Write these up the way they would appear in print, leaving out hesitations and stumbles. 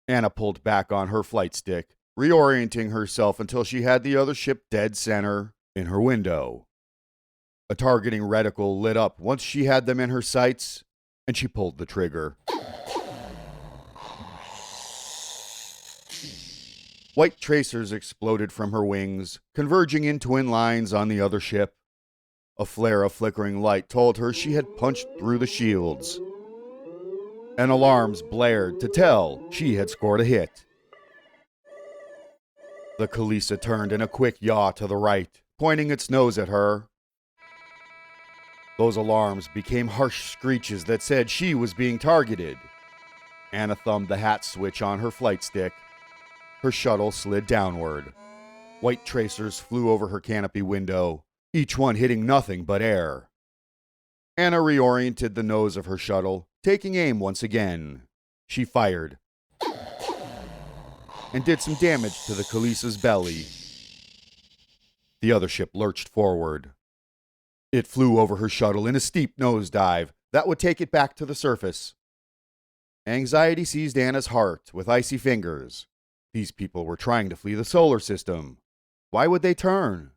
Anna pulled back on her flight stick, reorienting herself until she had the other ship dead center in her window. A targeting reticle lit up once she had them in her sights, and she pulled the trigger. White tracers exploded from her wings, converging in twin lines on the other ship. A flare of flickering light told her she had punched through the shields, and alarms blared to tell she had scored a hit. The Khaleesi turned in a quick yaw to the right, pointing its nose at her. Those alarms became harsh screeches that said she was being targeted. Anna thumbed the hat switch on her flight stick. Her shuttle slid downward. White tracers flew over her canopy window, each one hitting nothing but air. Anna reoriented the nose of her shuttle, taking aim once again. She fired, and did some damage to the Khaleesi's belly. The other ship lurched forward. It flew over her shuttle in a steep nosedive that would take it back to the surface. Anxiety seized Anna's heart with icy fingers. These people were trying to flee the solar system. Why would they turn?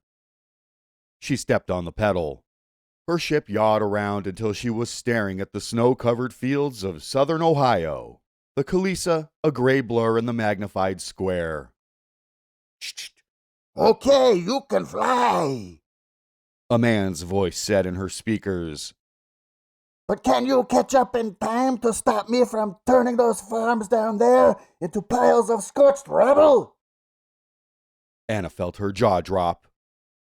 She stepped on the pedal. Her ship yawed around until she was staring at the snow-covered fields of southern Ohio. The Khaleesi, a gray blur in the magnified square. Okay, you can fly, a man's voice said in her speakers. but can you catch up in time to stop me from turning those farms down there into piles of scorched rubble? Anna felt her jaw drop.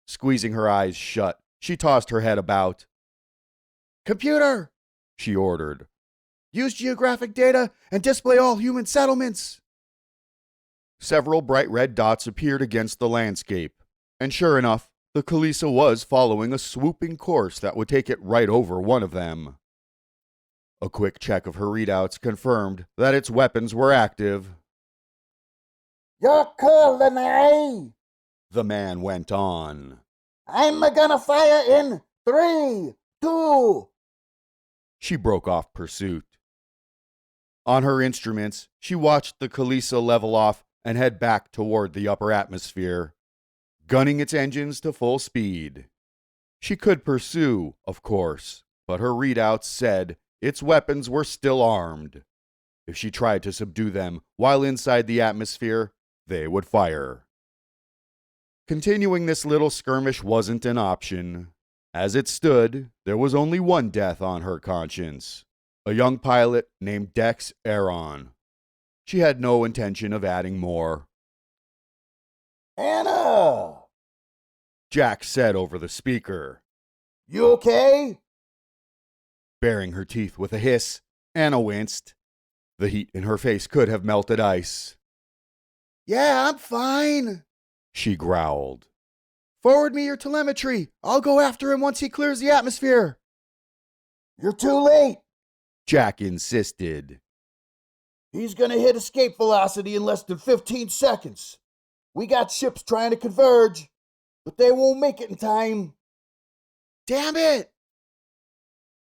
Squeezing her eyes shut, she tossed her head about. "Computer," she ordered. "Use geographic data and display all human settlements." Several bright red dots appeared against the landscape, and sure enough, the Khaleesi was following a swooping course that would take it right over one of them. A quick check of her readouts confirmed that its weapons were active. Your call, Lenai. The man went on. I'm gonna fire in 3, 2. She broke off pursuit. On her instruments, she watched the Khaleesi level off and head back toward the upper atmosphere, gunning its engines to full speed. She could pursue, of course, but her readouts said its weapons were still armed. If she tried to subdue them while inside the atmosphere, they would fire. Continuing this little skirmish wasn't an option. As it stood, there was only one death on her conscience, a young pilot named Dex Aaron. She had no intention of adding more. Anna! Jack said over the speaker. You okay? Baring her teeth with a hiss, Anna winced. The heat in her face could have melted ice. Yeah, I'm fine, she growled. Forward me your telemetry. I'll go after him once he clears the atmosphere. You're too late, Jack insisted. He's gonna hit escape velocity in less than 15 seconds. We got ships trying to converge, but they won't make it in time. Damn it!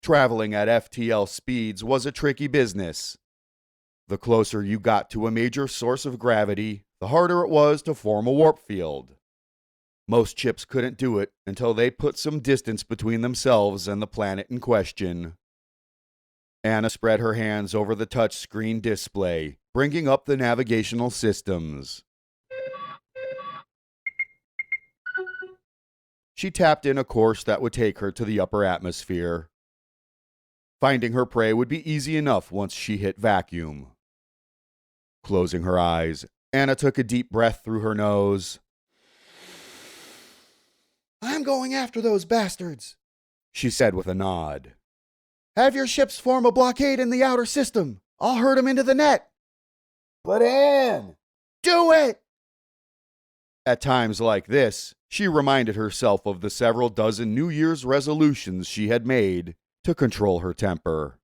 Traveling at FTL speeds was a tricky business. The closer you got to a major source of gravity, the harder it was to form a warp field. Most ships couldn't do it until they put some distance between themselves and the planet in question. Anna spread her hands over the touchscreen display, bringing up the navigational systems. She tapped in a course that would take her to the upper atmosphere. Finding her prey would be easy enough once she hit vacuum. Closing her eyes, Anna took a deep breath through her nose. I'm going after those bastards, she said with a nod. Have your ships form a blockade in the outer system. I'll herd them into the net. But Anne! Do it! At times like this, she reminded herself of the several dozen New Year's resolutions she had made to control her temper.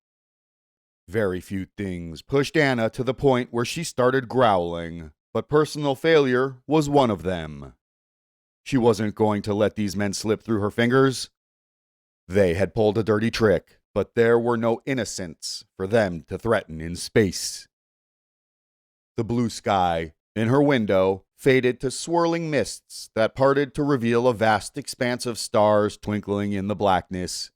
Very few things pushed Anna to the point where she started growling, but personal failure was one of them. She wasn't going to let these men slip through her fingers. They had pulled a dirty trick, but there were no innocents for them to threaten in space. The blue sky in her window faded to swirling mists that parted to reveal a vast expanse of stars twinkling in the blackness.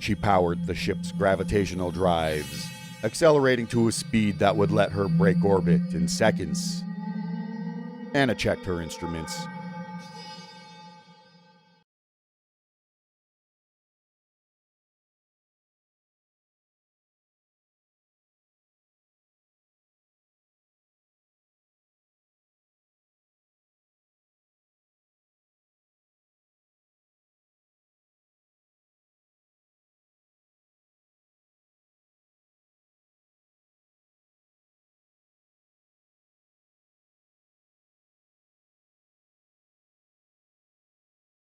She powered the ship's gravitational drives, accelerating to a speed that would let her break orbit in seconds. Anna checked her instruments.